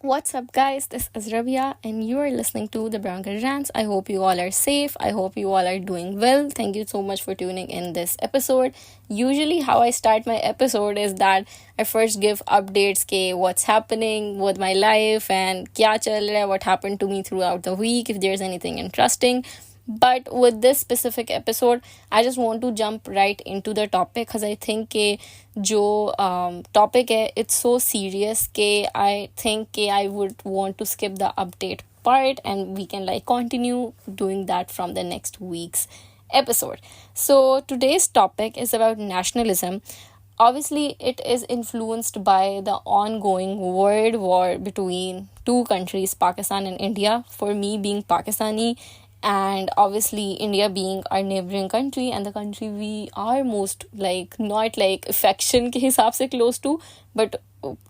What's up, guys? This is Rabia, and you are listening to the Brown Girl Rants. I hope you all are safe. I hope you all are doing well. Thank you so much for tuning in this episode. Usually, how I start my episode is that I first give updates ke what's happening with my life and kya chal raha hai, what happened to me throughout the week, if there's anything interesting. But with this specific episode, I just want to jump right into the topic because I think के जो topic है it's so serious के I think के I would want to skip the update part and we can like continue doing that from the next week's episode. So today's topic is about nationalism. Obviously, it is influenced by the ongoing world war between two countries, Pakistan and India. For me, being Pakistani, and obviously India being our neighboring country and the country we are most like not like affection के हिसाब से close to, but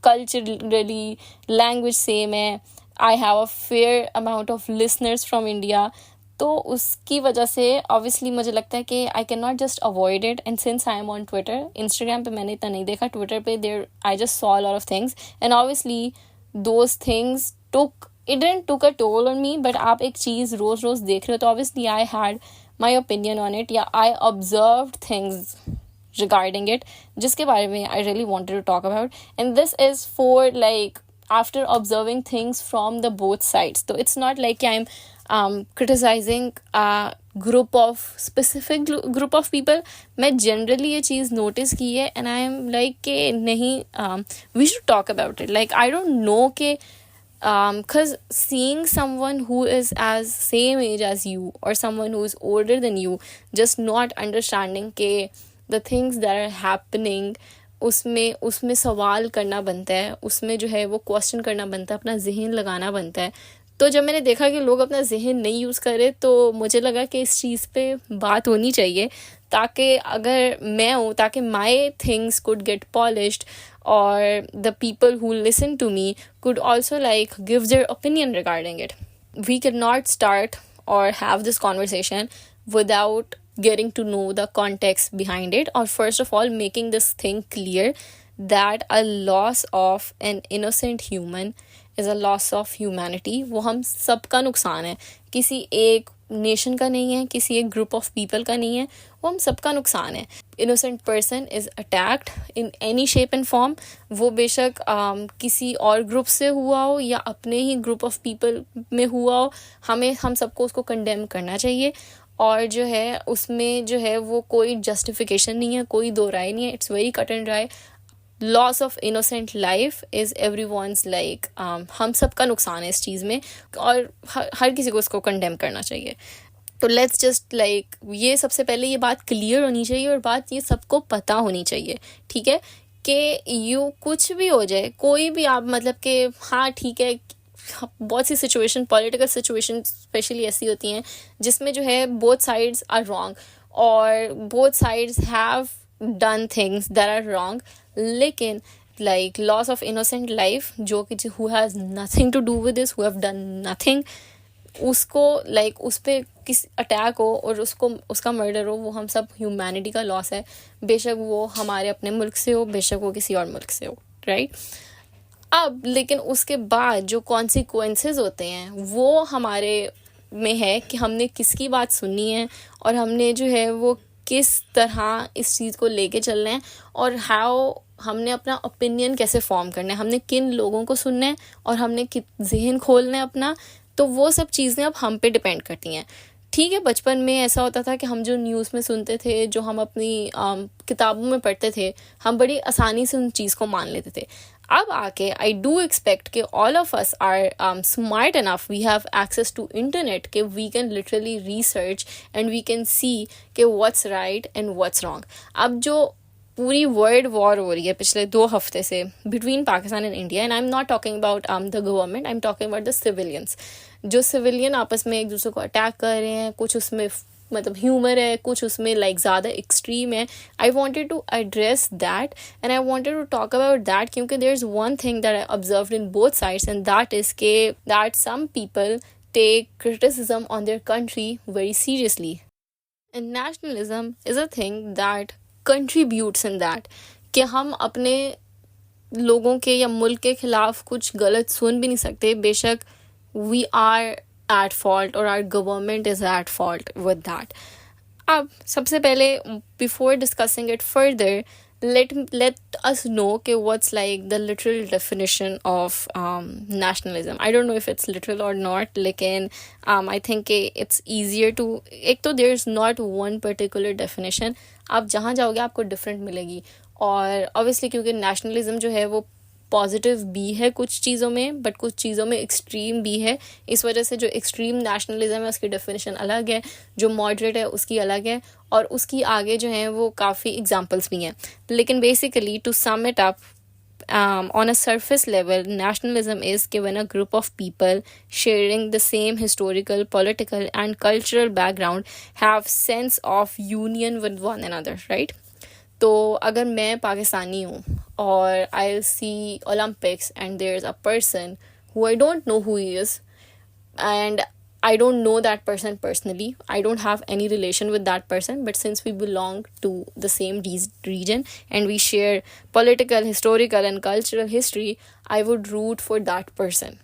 culturally language same है. I have a fair amount of listeners from India. तो उसकी वजह से obviously मुझे लगता है कि I can not just avoid it. And since I am on Twitter, Instagram पे मैंने इतना नहीं देखा, ट्विटर पे there I just saw lot of things and obviously those things it didn't took a toll on me, but आप एक चीज़ रोज़ रोज़ देख रहे हो तो obviously I had my opinion on it, या I observed things regarding it जिसके बारे में I really wanted to talk about. And this is for like after observing things from the both sides. So it's not like I'm criticizing a group of specific group of people. मैं generally ये चीज़ notice की है and I am like कि नहीं, we should talk about it. Like I don't know कि because seeing someone who is as same age as you or someone who is older than you just not understanding के the things that are happening, उसमें उसमें सवाल करना बनता है, उसमें जो है वो क्वेश्चन करना बनता है, अपना जहन लगाना बनता है. तो जब मैंने देखा कि लोग अपना जहन नहीं यूज़ करे तो मुझे लगा कि इस चीज़ पे बात होनी चाहिए ताकि अगर मैं हूँ ताकि my things could get polished or the people who listen to me could also like give their opinion regarding it. We cannot start or have this conversation without getting to know the context behind it, or first of all making this thing clear that a loss of an innocent human is a loss of humanity. वो हम सबका नुकसान है, किसी एक nation का नहीं है, किसी एक ग्रुप ऑफ पीपल का नहीं है, वो हम सबका नुकसान है. Innocent person is attacked in any shape and form. वो बेशक किसी और ग्रुप से हुआ हो या अपने ही ग्रुप ऑफ पीपल में हुआ हो, हम सबको उसको कंडेम करना चाहिए. और जो है उसमें जो है वो कोई जस्टिफिकेशन नहीं है, कोई दो राय नहीं है. It's very cut and dry. Loss of innocent life is everyone's like हम सबका नुकसान है इस चीज़ में और हर किसी को इसको कंडेम करना चाहिए. तो लेट्स जस्ट लाइक ये सबसे पहले ये बात क्लियर होनी चाहिए और बात ये सबको पता होनी चाहिए, ठीक है, कि यू कुछ भी हो जाए, कोई भी आप मतलब कि हाँ ठीक है, बहुत सी सिचुएशन पॉलिटिकल सिचुएशन स्पेशली ऐसी होती हैं जिसमें जो है बोथ साइड्स आर रॉन्ग और both sides have done things that are wrong. लेकिन like loss of innocent life जो कि who has nothing to do with this, who have done nothing, उसको like उस पर किस अटैक हो और उसको उसका मर्डर हो, वो हम सब ह्यूमैनिटी का लॉस है. बेशक वो हमारे अपने मुल्क से हो, बेशक वो किसी और मुल्क से हो, राइट. अब लेकिन उसके बाद जो कॉन्सिक्वेंसेस होते हैं वो हमारे में है कि हमने किसकी बात सुननी है और हमने जो है वो किस तरह इस चीज़ को लेके चलना है और हाउ हमने अपना ओपिनियन कैसे फॉर्म करना है, हमने किन लोगों को सुनना है और हमने जहन खोलना है अपना. तो वो सब चीज़ें अब हम पे डिपेंड करती हैं. ठीक है, बचपन में ऐसा होता था कि हम जो न्यूज़ में सुनते थे, जो हम अपनी किताबों में पढ़ते थे, हम बड़ी आसानी से उन चीज़ को मान लेते थे. अब आके आई डू एक्सपेक्ट कि all of us are smart enough, we have access to internet कि we can literally research and we can see कि what's right and what's wrong. अब जो पूरी वर्ल्ड वॉर हो रही है पिछले 2 हफ्ते से between Pakistan and India, and I am not talking about the government, I am talking about the civilians. जो सिविलियन आपस में एक दूसरे को अटैक कर रहे हैं, कुछ उसमें मतलब ह्यूमर है, कुछ उसमें लाइक ज़्यादा एक्सट्रीम है. I wanted to address that and I wanted to talk about that क्योंकि there is one thing that I observed in both sides and that is के that some people take criticism on their country very seriously. And nationalism is a thing that contributes in that कि हम अपने लोगों के या मुल्क के खिलाफ कुछ गलत सुन भी नहीं सकते, बेशक वी आर एट फॉल्ट और our government is at fault with that. अब सबसे पहले, before discussing it further, let us know कि what's like the literal definition of nationalism. I don't know if it's literal or not, लेकिन I think it's easier to, एक तो there's not one particular definition, आप जहाँ जाओगे आपको different मिलेगी. और obviously क्योंकि nationalism जो है वो पॉजिटिव भी है कुछ चीज़ों में, बट कुछ चीज़ों में एक्सट्रीम भी है. इस वजह से जो एक्सट्रीम नेशनलिज्म है उसकी डेफिनेशन अलग है, जो मॉडरेट है उसकी अलग है, और उसकी आगे जो है वो काफ़ी एग्जांपल्स भी हैं. लेकिन basically to sum it up, on a surface level, nationalism is when a group of people sharing the same historical, political and cultural background have sense of union with one another, right? तो अगर मैं पाकिस्तानी हूँ और I see Olympics and there is a person who I don't know who he is, and I don't know that person personally. I don't have any relation with that person. But since we belong to the same region and we share political, historical and cultural history, I would root for that person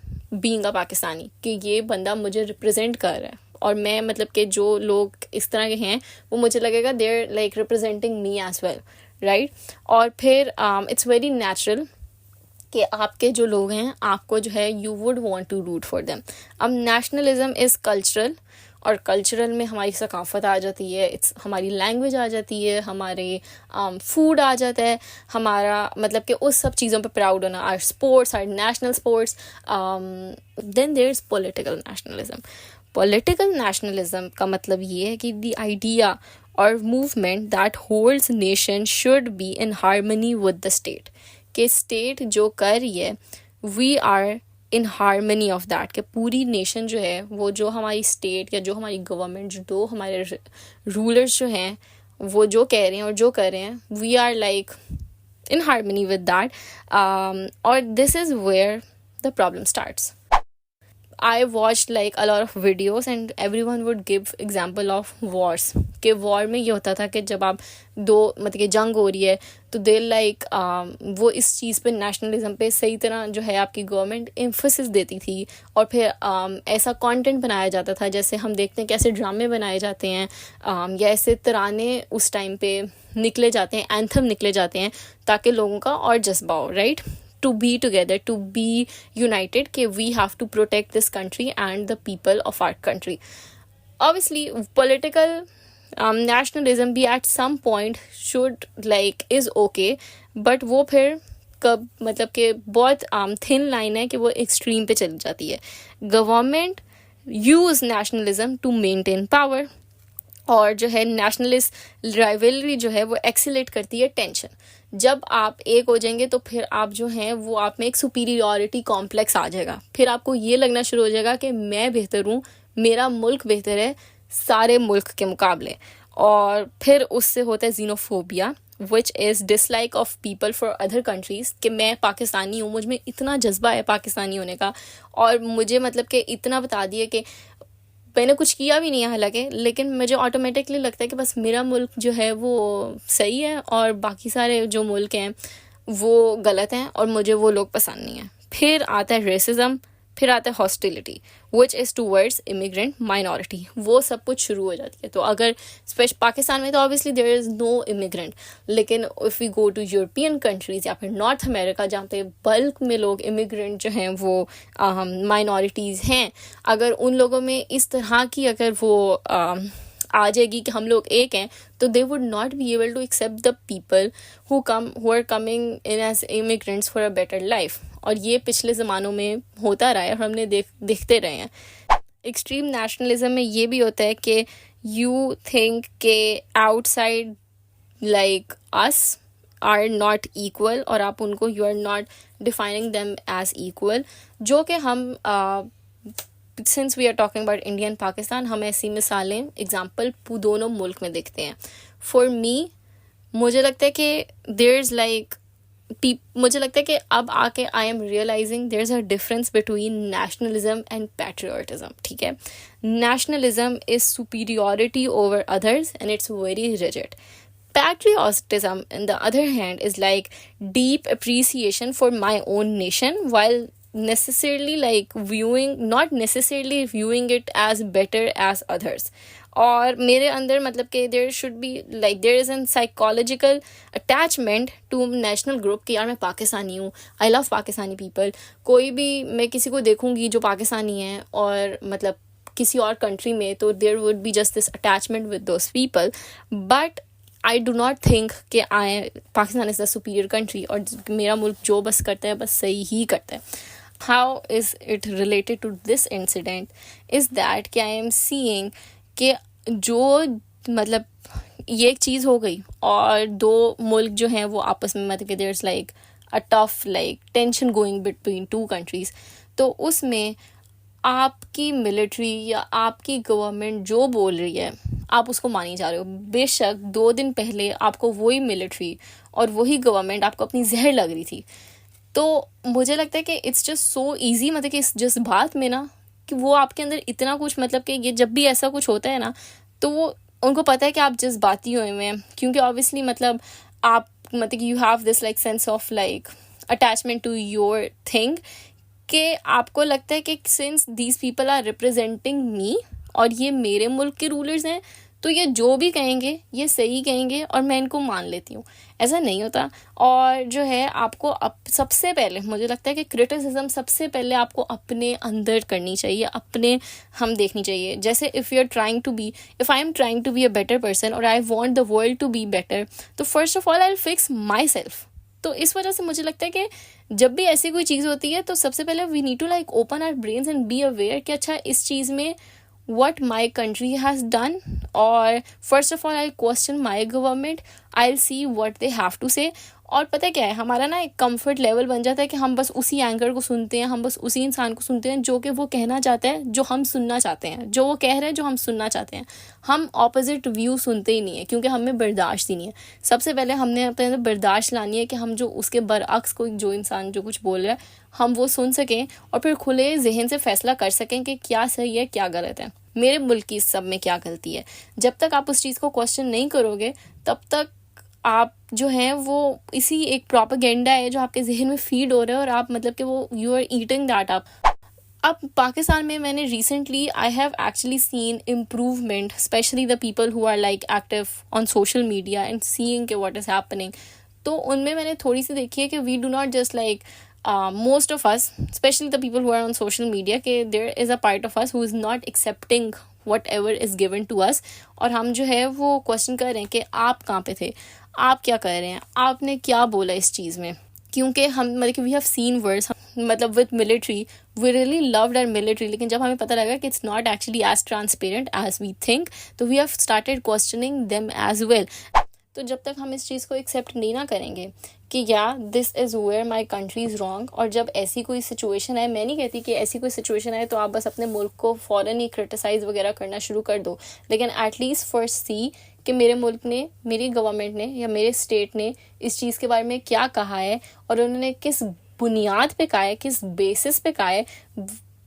being a Pakistani. कि ये बंदा मुझे represent कर रहा है. और मैं मतलब कि जो लोग इस तरह के हैं वो मुझे लगेगा they're like representing me as well, right? और फिर it's very natural कि आपके जो लोग हैं आपको जो है you would want to root for them. अब nationalism is cultural, और कल्चरल में हमारी सकाफ़त आ जाती है, इट्स हमारी लैंग्वेज आ जाती है, हमारे फूड आ जाता है, हमारा मतलब कि उस सब चीज़ों पे प्राउड होना, our sports, our national sports. Then there is political nationalism. Political nationalism का मतलब ये है कि द आइडिया और movement that holds nation should be in harmony with the state. कि स्टेट जो कर रही है we are in harmony of that, कि पूरी नेशन जो है वो जो हमारी स्टेट या जो हमारी गवर्नमेंट जो हमारे रूलर्स जो हैं वो जो कह रहे हैं और जो कर रहे हैं we are like in harmony with that. और this is where the problem starts. I watched like a lot of videos and everyone would give example of wars. कि war में ये होता था कि जब आप दो मतलब कि जंग हो रही है तो दे लाइक वो इस चीज़ पे नेशनलिज्म पे सही तरह जो है आपकी गवर्नमेंट एम्फोसिस देती थी, और फिर ऐसा कंटेंट बनाया जाता था जैसे हम देखते हैं कैसे ड्रामे बनाए जाते हैं, या ऐसे तराने उस टाइम पे निकले जाते हैं, एंथम निकले जाते हैं ताकि लोगों का और जज्बा हो, right? To be together, to be united, कि we have to protect this country and the people of our country. Obviously, political nationalism भी at some point should like is okay, but वो फिर कब मतलब कि बहुत thin line है कि वो extreme पे चली जाती है. Government use nationalism to maintain power, और जो है नेशनलिस्ट राइवलरी जो है वो एक्सीलेट करती है टेंशन. जब आप एक हो जाएंगे तो फिर आप जो हैं वो आप में एक सुपीरियरिटी कॉम्प्लेक्स आ जाएगा, फिर आपको ये लगना शुरू हो जाएगा कि मैं बेहतर हूँ, मेरा मुल्क बेहतर है सारे मुल्क के मुकाबले. और फिर उससे होता है xenophobia, which is dislike of people for other countries, कि मैं पाकिस्तानी हूँ, मुझ में इतना जज्बा है पाकिस्तानी होने का, और मुझे मतलब कि इतना बता दिए कि मैंने कुछ किया भी नहीं है हालांकि, लेकिन मुझे ऑटोमेटिकली लगता है कि बस मेरा मुल्क जो है वो सही है और बाकी सारे जो मुल्क हैं वो गलत हैं और मुझे वो लोग पसंद नहीं है. फिर आता है रेसिज्म, फिर आता है hostility which is towards immigrant minority. वो सब कुछ शुरू हो जाती है. तो अगर पाकिस्तान में तो obviously there is no immigrant, लेकिन if we go to European countries या फिर नॉर्थ अमेरिका जहाँ पे बल्क में लोग इमिग्रेंट जो हैं वो माइनॉरिटीज़ हैं, अगर उन लोगों में इस तरह की अगर वो आ जाएगी कि हम लोग एक हैं, तो they would not be able to accept the people who are coming in as immigrants for a better life. और ये पिछले ज़मानों में होता रहा है और हमने देखते रहे हैं. एक्सट्रीम नेशनलिज्म में ये भी होता है कि यू थिंक के outside like us are not equal, और आप उनको you are not defining them as equal, जो कि हम since we are talking about India and Pakistan हम ऐसी मिसालें एग्जाम्पल दोनों मुल्क में देखते हैं. फॉर मी मुझे लगता है कि देयर इज़ लाइक मुझे लगता है कि अब आके I am realising there is a difference between nationalism and patriotism. ठीक है, nationalism is superiority over others and it's very rigid. Patriotism, on the other hand, is like deep appreciation for my own nation, while not necessarily viewing it as better as others. और मेरे अंदर मतलब कि there should be like there is an psychological attachment to national group कि यार मैं पाकिस्तानी हूँ, I love Pakistani people. कोई भी मैं किसी को देखूंगी जो पाकिस्तानी है और मतलब किसी और कंट्री में, तो there would be just this attachment with those people. But I do not think कि Pakistan is the superior country और मेरा मुल्क जो बस करता है बस सही ही करता है. How is it related to this incident is that कि आई एम सीइंग कि जो मतलब ये एक चीज़ हो गई और दो मुल्क जो हैं वो आपस में मतलब कि there is like a tough like tension going between two countries. तो उसमें आपकी मिलिट्री या आपकी गवर्नमेंट जो बोल रही है आप उसको मानी जा रहे हो. बेशक 2 दिन पहले आपको वही मिलिट्री और वही गवर्नमेंट आपको अपनी जहर लग रही थी. तो मुझे लगता है कि इट्स जस्ट सो ईजी, मतलब कि इस जिस बात में ना कि वो आपके अंदर इतना कुछ मतलब कि ये जब भी ऐसा कुछ होता है ना तो वो उनको पता है कि आप जिस बाती हुए हैं, क्योंकि ऑब्वियसली मतलब आप मतलब you have this like sense of like attachment to your thing कि आपको लगता है कि since these people are representing me और ये मेरे मुल्क के रूलर्स हैं तो ये जो भी कहेंगे ये सही कहेंगे और मैं इनको मान लेती हूँ. ऐसा नहीं होता. और जो है आपको सबसे पहले मुझे लगता है कि क्रिटिसिज्म सबसे पहले आपको अपने अंदर करनी चाहिए, अपने हम देखनी चाहिए. जैसे if I am trying to be a better person और I want the world to be better, तो first of all I will fix myself. तो इस वजह से मुझे लगता है कि जब भी ऐसी कोई चीज़ होती है तो सबसे पहले we need to like open our brains and be aware कि अच्छा इस चीज़ में what my country has done, or first of all I'll question my government, I'll see what they have to say. और पता है क्या है, हमारा ना एक कंफर्ट लेवल बन जाता है कि हम बस उसी एंकर को सुनते हैं, हम बस उसी इंसान को सुनते हैं जो कि वो कहना चाहता है, जो हम सुनना चाहते हैं, जो वो कह रहे हैं जो हम सुनना चाहते हैं. हम ऑपोजिट व्यू सुनते ही नहीं है क्योंकि हमें बर्दाश्त ही नहीं है. सबसे पहले हमने अपने अंदर बर्दाश्त लानी है कि हम जो उसके बरअक्स कोई जो इंसान जो कुछ बोल रहा है हम वो सुन सकें और फिर खुले जहन से फैसला कर सकें कि क्या सही है क्या गलत है, मेरे मुल्क की इस सब में क्या गलती है. जब तक आप उस चीज़ को क्वेश्चन नहीं करोगे तब तक आप जो हैं वो इसी एक प्रोपेगेंडा है जो आपके जहन में फीड हो रहा है और आप मतलब कि वो you are eating that up. अब पाकिस्तान में मैंने recently I have actually seen improvement, specially the people who are like active on social media and seeing के व्हाट इज़ हैपनिंग. तो उनमें मैंने थोड़ी सी देखी है कि we do not just like most of us, especially the people who are on social media, कि there is a part of us who is not accepting whatever is given to us. और हम जो है वो question कर रहे हैं कि आप कहाँ पे थे, आप क्या कर रहे हैं, आपने क्या बोला इस चीज़ में. क्योंकि हम मतलब कि वी हैव सीन वर्ड्स मतलब with military, we really loved our military, लेकिन जब हमें पता लगा कि it's not actually as transparent as we think, तो we have started questioning them as well. तो जब तक हम इस चीज़ को एक्सेप्ट नहीं ना करेंगे कि या this is where my country is wrong, और जब ऐसी कोई सिचुएशन है, मैं नहीं कहती कि ऐसी कोई सिचुएशन है तो आप बस अपने मुल्क को फ़ौरन ही क्रिटिसाइज़ वगैरह करना शुरू कर दो, लेकिन एटलीस्ट फर्स्ट सी कि मेरे मुल्क ने, मेरी गवर्नमेंट ने या मेरे स्टेट ने इस चीज़ के बारे में क्या कहा है और उन्होंने किस बुनियाद पे कहा है, किस बेसिस पे कहा है,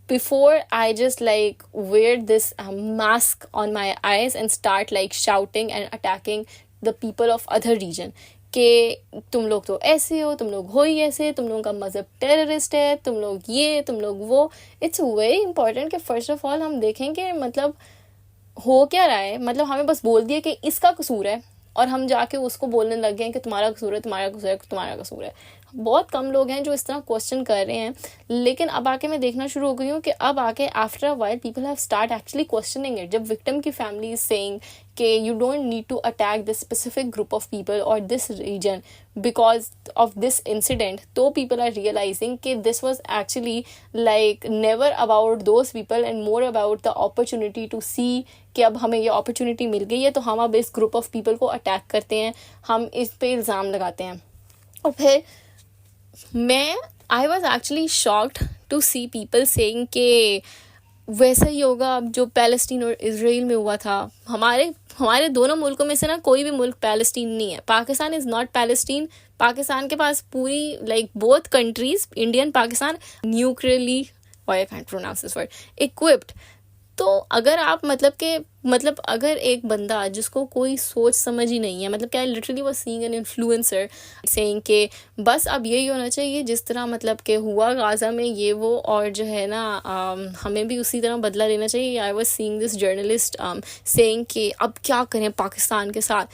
before I just like wear this mask on my eyes and start like shouting and attacking the people of other region कि तुम लोग तो ऐसे हो, तुम लोग हो ही ऐसे, तुम लोगों का मज़हब टेररिस्ट है, तुम लोग ये, तुम लोग वो. इट्स वेरी इंपॉर्टेंट कि फर्स्ट ऑफ ऑल हम देखें कि मतलब हो क्या रहा है. मतलब हमें बस बोल दिया कि इसका कसूर है और हम जाके उसको बोलने लग गए कि तुम्हारा कसूर है, तुम्हारा कसूर है, तुम्हारा कसूर है. बहुत कम लोग हैं जो इस तरह क्वेश्चन कर रहे हैं, लेकिन अब आके मैं देखना शुरू हो गई हूँ कि अब आके after a while people have start actually questioning it. जब विक्टिम की फैमिली इज सेइंग कि you don't need to attack this specific group of people और this reason because of this incident, तो पीपल आर रियलाइजिंग कि this was actually like never about those people and more about the opportunity to see कि अब हमें ये opportunity मिल गई है तो हम अब इस ग्रुप ऑफ पीपल को अटैक करते हैं, हम इस पे इल्ज़ाम लगाते हैं. और फिर I was actually shocked to see people saying कि वैसा ही होगा अब जो पैलेस्टीन और इजराइल में हुआ था. हमारे दोनों मुल्कों में से ना कोई भी मुल्क पैलेस्टीन नहीं है. Pakistan is not Palestine. Pakistan के पास पूरी like both countries, Indian Pakistan, nuclearly, और I can't pronounce this word, equipped. तो अगर आप मतलब के मतलब अगर एक बंदा जिसको कोई सोच समझ ही नहीं है, मतलब क्या लिटरली वो सीइंग एन इन्फ्लुएंसर सेइंग के बस अब यही होना चाहिए जिस तरह मतलब के हुआ गाज़ा में ये वो, और जो है ना हमें भी उसी तरह बदला लेना चाहिए. I was seeing this journalist saying कि अब क्या करें पाकिस्तान के साथ.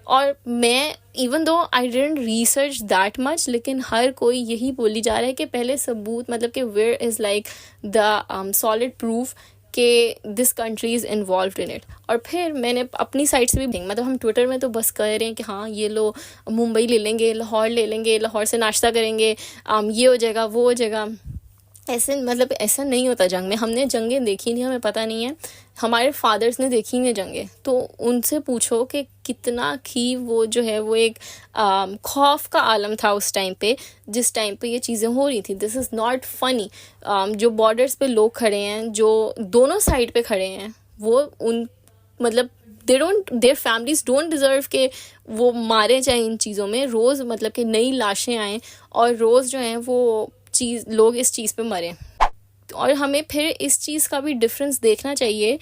और मैं even though I didn't research that much, लेकिन हर कोई यही बोली जा रहा है कि पहले सबूत, मतलब कि where is like the solid proof कि this country is involve in it. और फिर मैंने अपनी साइड से भी, मतलब हम ट्विटर में तो बस कह रहे हैं कि हाँ ये लो मुंबई ले लेंगे, लाहौर ले लेंगे, लाहौर से नाश्ता करेंगे, ये हो जाएगा वो हो जाएगा. ऐसे मतलब ऐसा नहीं होता जंग में. हमने जंगें देखी नहीं, हमें पता नहीं है. हमारे फादर्स ने देखी नहीं जंगें, तो उनसे पूछो कि कितना की वो जो है वो एक खौफ का आलम था उस टाइम पे, जिस टाइम पे ये चीज़ें हो रही थी. This is not funny. जो बॉर्डर्स पे लोग खड़े हैं, जो दोनों साइड पे खड़े हैं, वो उन मतलब देयर फैमिलीज डोंट डिजर्व के वो मारे जाए इन चीज़ों में. रोज़ मतलब कि नई लाशें आएँ और रोज़ जो हैं वो लोग इस चीज़ पे मरे. और हमें फिर इस चीज़ का भी डिफरेंस देखना चाहिए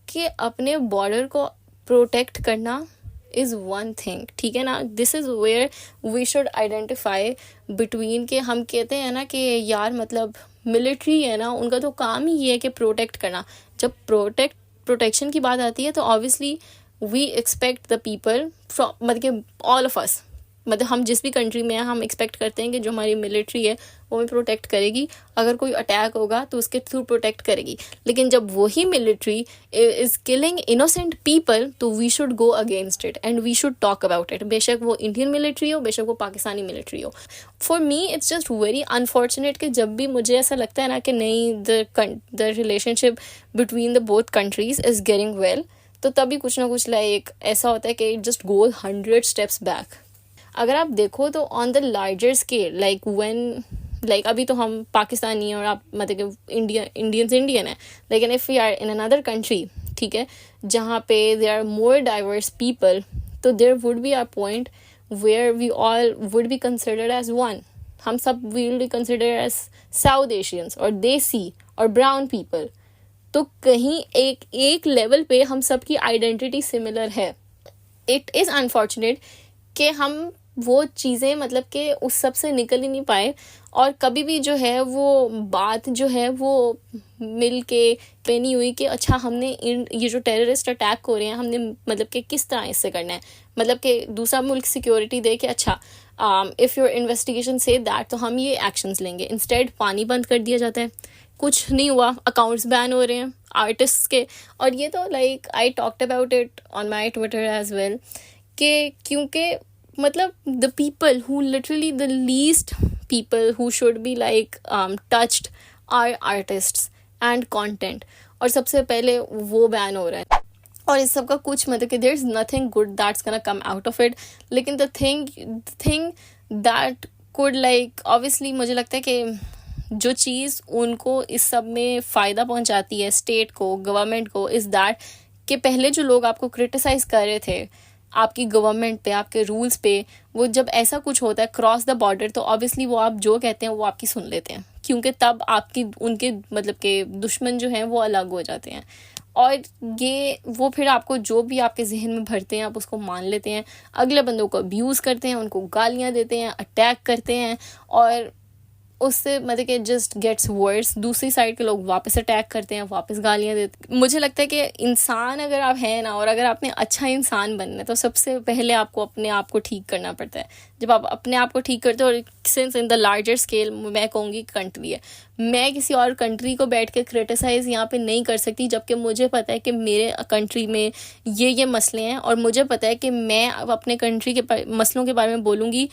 कि अपने बॉर्डर को प्रोटेक्ट करना इज़ वन थिंग, ठीक है ना. This is where we should identify between के हम कहते हैं ना कि यार मतलब मिलिट्री है ना, उनका तो काम ही ये है कि प्रोटेक्ट करना. जब प्रोटेक्शन की बात आती है तो obviously we expect the people from, मतलब कि ऑल ऑफ अस, मतलब हम जिस भी कंट्री में हैं हम एक्सपेक्ट करते हैं कि जो हमारी मिलिट्री है वो हमें प्रोटेक्ट करेगी. अगर कोई अटैक होगा तो उसके थ्रू प्रोटेक्ट करेगी. लेकिन जब वही military is killing innocent people तो we should go against it and we should talk about it. बेशक वो इंडियन मिलिट्री हो, बेशक वो पाकिस्तानी मिलिट्री हो. For me it's just very unfortunate कि जब भी मुझे ऐसा लगता है ना कि नहीं the relationship between the both countries is getting well, तो तभी कुछ ना कुछ लाइक ऐसा होता है कि it just goes 100 steps back. अगर आप देखो तो on the larger scale like when like अभी तो हम पाकिस्तानी हैं और आप मतलब कि इंडियन है, लेकिन if we are in another country, ठीक है, जहाँ पे there are more diverse people, तो there would be a point where we all would be considered as one. हम सब will be considered as South Asians और देसी और ब्राउन पीपल. तो कहीं एक लेवल पे हम सब की आइडेंटिटी सिमिलर है. इट इज़ अनफॉर्चुनेट कि हम वो चीज़ें मतलब कि उस सब से निकल ही नहीं पाए, और कभी भी जो है वो बात जो है वो मिल के पे नहीं हुई कि अच्छा हमने ये जो टेररिस्ट अटैक हो रहे हैं हमने मतलब कि किस तरह इससे करना है, मतलब कि दूसरा मुल्क सिक्योरिटी दे कि अच्छा if your investigation say that तो हम ये एक्शंस लेंगे. इंस्टेड पानी बंद कर दिया जाता है, कुछ नहीं हुआ, अकाउंट्स बैन हो रहे हैं आर्टिस्ट के. और ये तो like I talked about it on my Twitter as well कि क्योंकि मतलब the people who literally the least people who should be like touched are artists and content, और सबसे पहले वो बैन हो रहा है. और इस सब का कुछ मतलब कि there is nothing good that's gonna come out of it. लेकिन the thing that could like obviously मुझे लगता है कि जो चीज़ उनको इस सब में फ़ायदा पहुंचाती है स्टेट को, गवर्नमेंट को, इज़ दैट कि पहले जो लोग आपको क्रिटिसाइज़ कर रहे थे आपकी गवर्नमेंट पे, आपके रूल्स पे, वो जब ऐसा कुछ होता है क्रॉस द बॉर्डर तो ऑब्वियसली वो आप जो कहते हैं वो आपकी सुन लेते हैं, क्योंकि तब आपकी उनके मतलब के दुश्मन जो हैं वो अलग हो जाते हैं. और ये वो फिर आपको जो भी आपके जहन में भरते हैं आप उसको मान लेते हैं, अगले बंदों को अब्यूज़ करते हैं, उनको गालियाँ देते हैं, अटैक करते हैं, और उससे मतलब कि जस्ट गेट्स वर्स. दूसरी साइड के लोग वापस अटैक करते हैं, वापस गालियाँ देते हैं. मुझे लगता है कि इंसान अगर आप हैं ना, और अगर आपने अच्छा इंसान बनना है तो सबसे पहले आपको अपने आप को ठीक करना पड़ता है. जब आप अपने आप को ठीक करते हो, और since in the larger scale मैं कहूँगी कंट्री है, मैं किसी और कंट्री को बैठ के क्रिटिसाइज़ यहाँ पे नहीं कर सकती, जबकि मुझे पता है कि मेरे कंट्री में ये मसले हैं, और मुझे पता है कि मैं अब अपने कंट्री के मसलों के बारे में बोलूँगी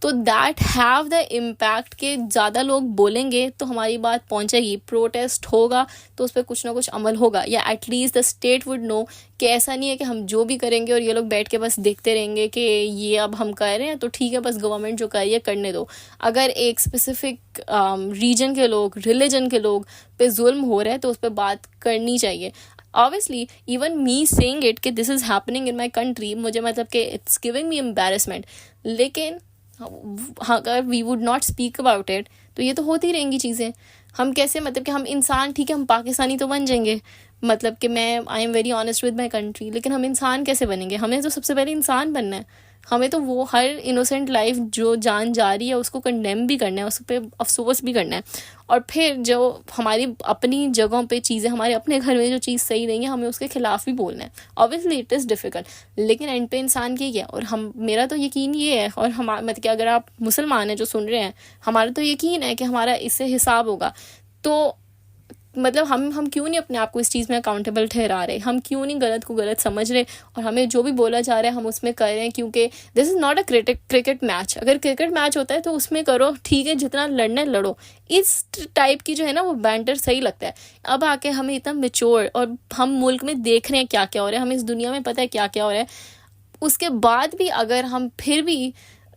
तो दैट हैव द इम्पैक्ट कि ज़्यादा लोग बोलेंगे तो हमारी बात पहुंचेगी, प्रोटेस्ट होगा तो उस पर कुछ ना कुछ अमल होगा, या at least the state would know कि ऐसा नहीं है कि हम जो भी करेंगे और ये लोग बैठ के बस देखते रहेंगे कि ये अब हम कर रहे हैं तो ठीक है बस गवर्नमेंट जो कर रही है करने दो. अगर एक स्पेसिफिक रीजन के लोग, रिलीजन के लोग पे जुल्म हो रहा है तो उस पर बात करनी चाहिए. Obviously even me saying it कि this is happening in my country, मुझे मतलब कि इट्स गिविंग मी एम्बैरेसमेंट, लेकिन अगर we would not speak about it तो ये तो होती रहेंगी चीज़ें. हम कैसे, मतलब कि हम इंसान, ठीक है हम पाकिस्तानी तो बन जाएंगे, मतलब कि मैं I am very honest with my country, लेकिन हम इंसान कैसे बनेंगे? हमें तो सबसे पहले इंसान बनना है। हमें तो वो हर इनोसेंट लाइफ जो जान जा रही है उसको कंडेम भी करना है, उस पर अफसोस भी करना है। और फिर जो हमारी अपनी जगहों पे चीज़ें, हमारे अपने घर में जो चीज़ सही नहीं है, हमें उसके खिलाफ भी बोलना है। ऑब्वियसली इट इज़ डिफ़िकल्ट, लेकिन एंड पे इंसान की है। और हम, मेरा तो यकीन ये है, और हम मतलब कि अगर आप मुसलमान हैं जो सुन रहे हैं, हमारा तो यकीन है कि हमारा इससे हिसाब होगा। तो मतलब हम क्यों नहीं अपने आप को इस चीज़ में अकाउंटेबल ठहरा रहे? हम क्यों नहीं गलत को गलत समझ रहे? और हमें जो भी बोला जा रहा है हम उसमें कर रहे हैं, क्योंकि this is not a cricket match. अगर क्रिकेट मैच होता है तो उसमें करो, ठीक है, जितना लड़ना है लड़ो। इस टाइप की जो है ना वो बैंटर सही लगता है। अब आके हमें इतना मेच्योर, और हम मुल्क में देख रहे हैं क्या क्या हो रहा है, हमें इस दुनिया में पता है क्या क्या हो रहा है, उसके बाद भी अगर हम फिर भी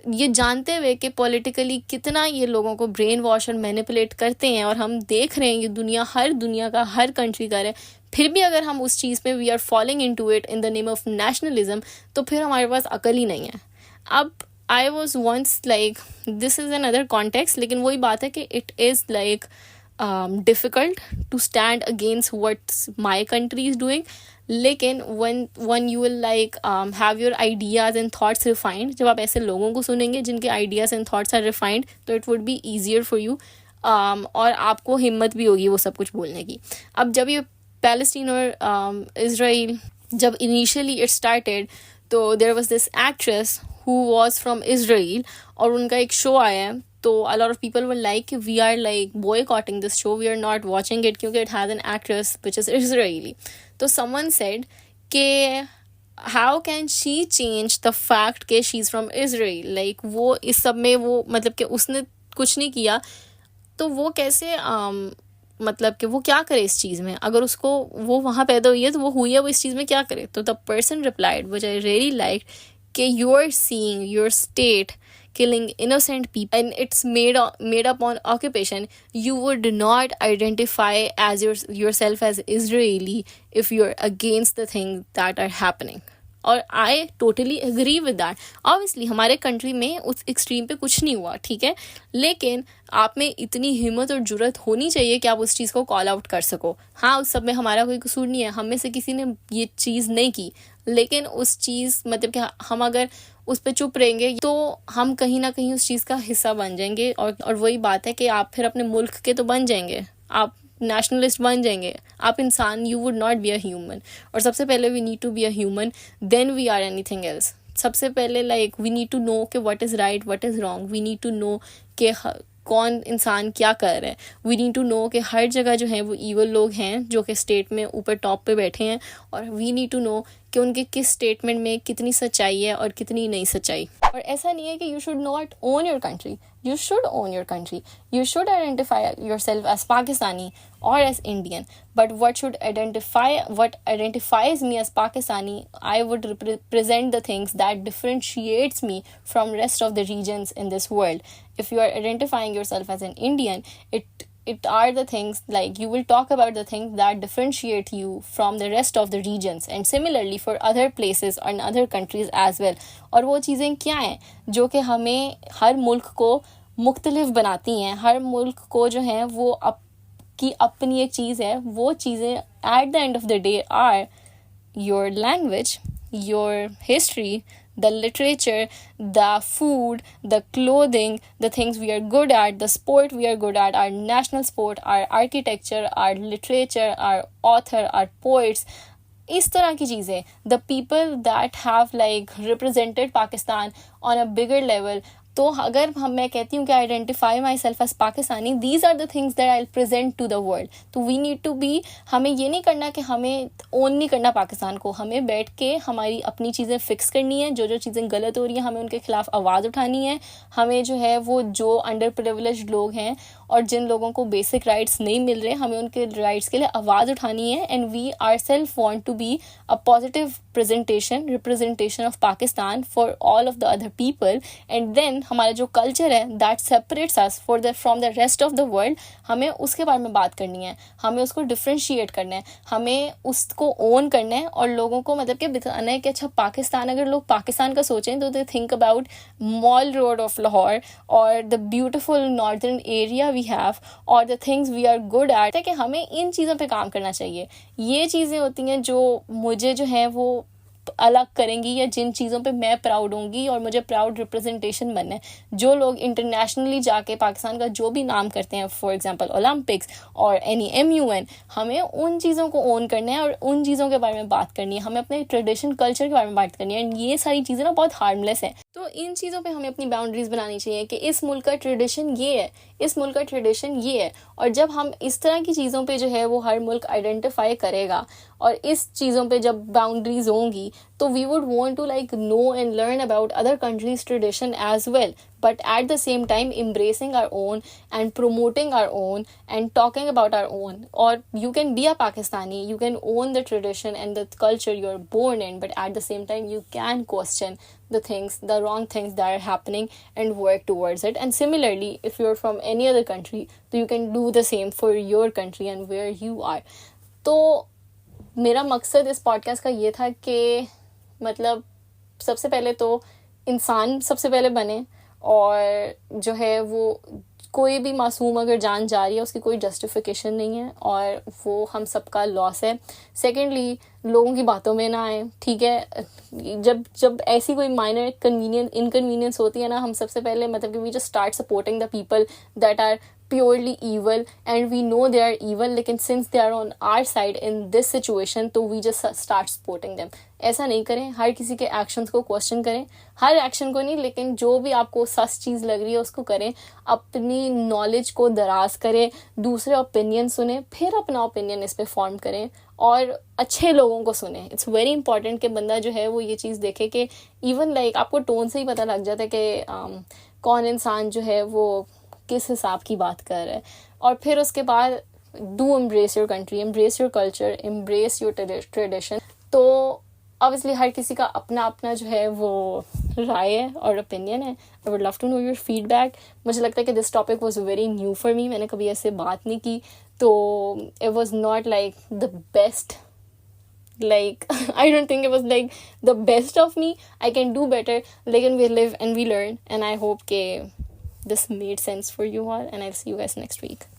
ये जानते हुए कि पॉलिटिकली कितना ये लोगों को ब्रेन वॉश और मैनिपुलेट करते हैं, और हम देख रहे हैं ये दुनिया का हर कंट्री कर है, फिर भी अगर हम उस चीज़ में we are following into it in the name of nationalism, तो फिर हमारे पास अकल ही नहीं है। अब I was once like, this is another context, लेकिन वही बात है कि it is like difficult to stand against what my country is doing. लेकिन when you will like have your ideas and thoughts refined, जब आप ऐसे लोगों को सुनेंगे जिनके ideas and thoughts are refined, तो it would be easier for you, और आपको हिम्मत भी होगी वो सब कुछ बोलने की। अब जब ये पैलेस्टीन और इसराइल जब इनिशियली इट स्टार्टेड, तो there was this actress who was from Israel, और उनका एक शो आया है, तो a lot of people were like, we are like boycotting this show, we are not watching it क्योंकि it has an actress which is Israeli. तो someone said कि how can she change the fact कि she's from Israel, like वो इस सब में वो मतलब कि उसने कुछ नहीं किया, तो वो कैसे मतलब कि वो क्या करे इस चीज़ में? अगर उसको, वो वहाँ पैदा हुई है तो वो हुई है, वो इस चीज़ में क्या करे? तो the person replied which I really liked कि you are seeing your state killing innocent people and it's made up on occupation. You would not identify as yourself as Israeli if you're against the things that are happening. और I totally agree with that. Obviously हमारे country में उस extreme पे कुछ नहीं हुआ, ठीक है, लेकिन आप में इतनी हिम्मत और जुर्रत होनी चाहिए कि आप उस चीज़ को कॉल आउट कर सको। हाँ, उस सब में हमारा कोई कसूर नहीं है, हम में से किसी ने ये चीज़ नहीं की, लेकिन उस चीज़ मतलब कि हम अगर उस पर चुप रहेंगे तो हम कहीं ना कहीं उस चीज़ का हिस्सा बन जाएंगे। और वही बात है कि आप फिर अपने मुल्क के तो बन जाएंगे, आप नेशनलिस्ट बन जाएंगे, आप इंसान, you would not be a human. और सबसे पहले we need to be a human, then we are anything else. सबसे पहले like we need to know कि what is right, what is wrong. We need to know कि कौन इंसान क्या कर रहा है। वी नीड टू नो कि हर जगह जो है वो ईवल लोग हैं जो कि स्टेट में ऊपर टॉप पे बैठे हैं, और वी नीड टू नो कि उनके किस स्टेटमेंट में कितनी सच्चाई है और कितनी नहीं सच्चाई। और ऐसा नहीं है कि you should not own your country, you should own your country, you should identify yourself as Pakistani or as Indian, but what identifies me as Pakistani, I would represent the things that differentiates me from rest of the regions in this world. If you are identifying yourself as an Indian, it are the things like you will talk about the things that differentiate you from the rest of the regions, and similarly for other places and other countries as well. और वो चीज़ें क्या हैं जो कि हमें हर मुल्क को मुख्तलिफ बनाती हैं, हर मुल्क को जो है वो की अपनी एक चीज़ है। वो चीज़ें at the end of the day are your language, your history, the literature, the food, the clothing, the things we are good at, the sport we are good at, our national sport, our architecture, our literature, our author, our poets, इस तरह की चीज़ें, the people that have like represented Pakistan on a bigger level. तो अगर मैं कहती हूँ कि identify myself as Pakistani, these are the things that I present to the world. तो वी नीड टू बी, हमें ये नहीं करना कि हमें ओन नहीं करना पाकिस्तान को, हमें बैठ के हमारी अपनी चीज़ें फिक्स करनी है। जो चीज़ें गलत हो रही हैं हमें उनके खिलाफ आवाज़ उठानी है। हमें जो है वो जो अंडर प्रिविलेज्ड लोग हैं और जिन लोगों को बेसिक राइट्स नहीं मिल रहे, हमें उनके राइट्स के लिए आवाज़ उठानी है। And we are self want to be a positive representation of Pakistan for all of the other people. And then हमारा जो कल्चर है that separates us from the rest of the world, हमें उसके बारे में बात करनी है, हमें उसको डिफ्रेंशिएट करना है, हमें उसको ओन करना है और लोगों को मतलब कि बताना है कि अच्छा पाकिस्तान, अगर लोग पाकिस्तान का सोचें तो they think about mall road of Lahore और the beautiful northern area we have और the things we are good at है कि हमें इन चीज़ों पे काम करना चाहिए. ये चीज़ें होती हैं जो मुझे जो है वो अलग करेंगी, या जिन चीज़ों पे मैं प्राउड होंगी और मुझे प्राउड रिप्रेजेंटेशन बनना है. जो लोग इंटरनेशनली जाके पाकिस्तान का जो भी नाम करते हैं, फॉर एग्जांपल ओलंपिक्स और एनी MUN, हमें उन चीज़ों को ओन करना है और उन चीज़ों के बारे में बात करनी है. हमें अपने ट्रेडिशन कल्चर के बारे में बात करनी है. एंड ये सारी चीज़ें ना बहुत हार्मलेस हैं. तो इन चीज़ों पे हमें अपनी बाउंड्रीज बनानी चाहिए कि इस मुल्क का ट्रेडिशन ये है, इस मुल्क का ट्रेडिशन ये है. और जब हम इस तरह की चीज़ों पे जो है वो हर मुल्क आइडेंटिफाई करेगा और इस चीज़ों पे जब बाउंड्रीज होंगी, तो we would want to like know and learn about other countries tradition as well, but at the same time embracing our own and promoting our own and talking about our own. Or you can be a Pakistani, you can own the tradition and the culture you're born in, but at the same time you can question the things, the wrong things that are happening, and work towards it. And similarly, if you're from any other country, so you can do the same for your country and where you are. तो मेरा मकसद इस podcast का ये था कि मतलब सबसे पहले तो इंसान सबसे पहले बने, और जो है वो कोई भी मासूम अगर जान जा रही है उसकी कोई जस्टिफिकेशन नहीं है और वो हम सबका लॉस है. सेकेंडली, लोगों की बातों में ना आए, ठीक है. जब जब ऐसी कोई माइनर इनकन्वीनियंस होती है ना, हम सबसे पहले मतलब कि we just start supporting the people that are purely evil and we know they are evil, लेकिन since they are on our side in this situation, तो we just start supporting them. ऐसा नहीं करें. हर किसी के एक्शंस को question करें, हर action को नहीं, लेकिन जो भी आपको सच चीज़ लग रही है उसको करें. अपनी नॉलेज को दराज करें, दूसरे ओपिनियन सुने, फिर अपना ओपिनियन इस पे फॉर्म करें और अच्छे लोगों को सुने. इट्स वेरी इंपॉर्टेंट कि बंदा जो है वो ये चीज़ देखे कि इवन लाइक आपको टोन से ही पता लग जाता है कि कौन इंसान जो है वो किस हिसाब की बात कर रहा है. और फिर उसके बाद do embrace your country, embrace your culture, embrace your tradition. तो ऑब्वियसली हर किसी का अपना अपना जो है वो राय है और ओपिनियन है. I would love to know your feedback. मुझे लगता है कि this topic was very new for me. मैंने कभी ऐसे बात नहीं की, तो it was not like the best. Like I don't think it was like the best of me. I can do better. Lekin we live and we learn, and I hope this made sense for you all, and I'll see you guys next week.